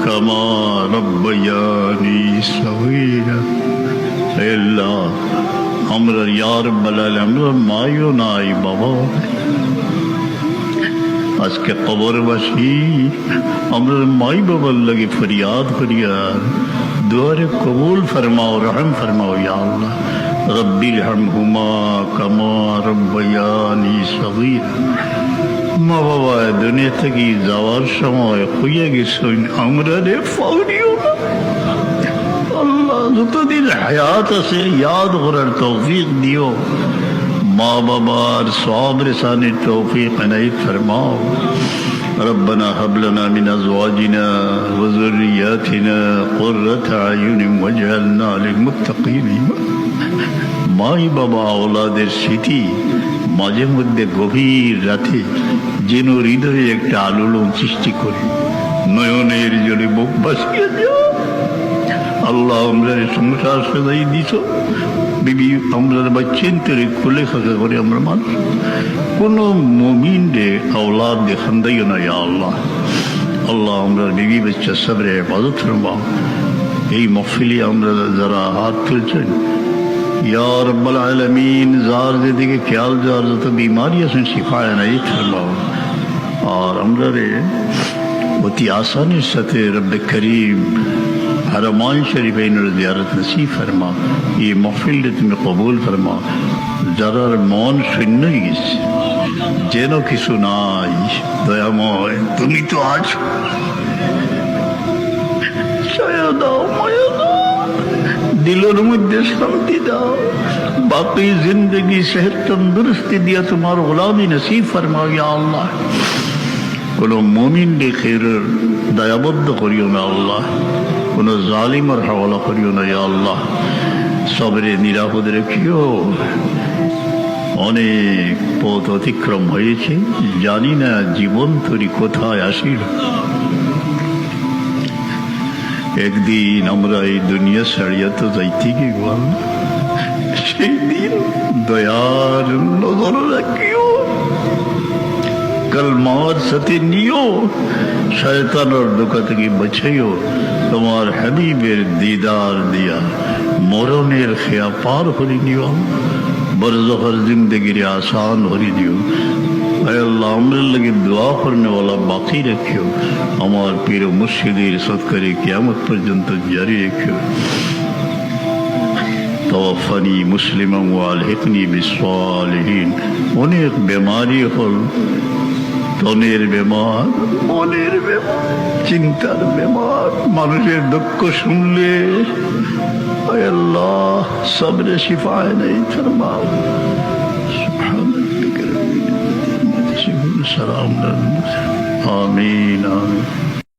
كما ربياني صغيرا আল্লাহ আমরা ইয়া রাব্বাল আলামিন আমরা মায়ও নাই বাবা আজকে কবরবাসী আমরা মাই বাবার লাগে ফরিয়াদ ফরিয়াদ দুয়ারে কবুল ফরমাও রহম ফরমাও ইয়া আল্লাহ রব্বির হামহুমা কামা রব্বায়ানি সগীরা মা বাবা দুনিয়া থেকে যাওয়ার সময় হইয়া গেছেন আমরা রে ফাউরিও না আল্লাহ যতদিন হায়াত আছে ইয়াদ করার তৌফিক দিও মা বাবার সওয়াব রেসানির তৌফিক এনায়েত ফরমাও ربنا هب لنا من ازواجنا وذرياتنا قرة اعين واجعلنا للمتقين মাই বাবা আওলাদের স্মৃতি মাঝে মধ্যে গভীর রাতে যেন হৃদয়ে একটা আলোড়ন সৃষ্টি করে নয়নের জলে বুক ভাসিয়ে যাও আল্লাহ আমরা সংসার সাজাই দিছ বিবি আমরা বাচ্চেন্তরে খুলে খাকা করে আমরা মানুষ কোন মুমিন রে আওলাদ দেখান দিও না ইয়া আল্লাহ আল্লাহ আমরা বিবি বাচ্চা সবরে ইবাদত ফরমাও এই মাহফিলে আমরা যারা হাত তুলছেন ইয়া রাব্বাল আলামিন যার যেদিকে খেয়াল যার যত বিমারি আছেন শিফা এনায়েত ফরমাও আর আমরা রে অতি আসানির সাথে রব্বে করিম हरमान शरीफैन ज़ियारत नसीब फरमा ये महफिल तुम्हें कबूल फरमा जरार मन शून्य গেছে যেন কিছু নাই দয়াময় তুমি তো আছো ছায়া দাও মায়া দাও দিলের মধ্যে শান্তি দাও বাকি জিন্দগি সেহত তন্দুরস্তি দিয়া তোমার গোলামি নসিব ফরমাও ইয়া আল্লাহ কোন মুমিন দেখের দয়াবদ্ধ করিও না আল্লাহ কোন জালিমের হাওয়ালা করিও না ইয়া আল্লাহ সবরে নিরাপদ রেখিও অনেক পথ অতিক্রম হয়েছে জানি না জীবন তরি কোথায় আসিল একদিন আমরা এই দুনিয়া ছাড়িয়া তো যাইতে গিয়ে সেই দিন দয়ার নজর রাখিও কলমার সাথে নিও শয়তানের ধোঁকা থেকে বাঁচাইও তোমার হাবিবের দিদার দিয়া মরণের খেয়া পার হরি নিও বরজখর জিন্দগির আসান হরি দিও আল্লাহ আমরা লগে দোয়া করনে वाला বাকি রাখিও আমার পীর মুর্শিদের সৎকারে কিয়ামত পর্যন্ত জারি রাখিও তওয়াফানি মুসলিমান ওয়া আলহিকনি বিসসালিহিন অনেক বেমারি হল তনের বেমার মনের বেমার চিন্তার বেমার মানুষের দুঃখ শুনলে আল্লাহ সবরে শিফা এনায়েত ফরমাও সুবহানাল্লাহি ওয়া বিহামদিহি সালাম আমিন আমিন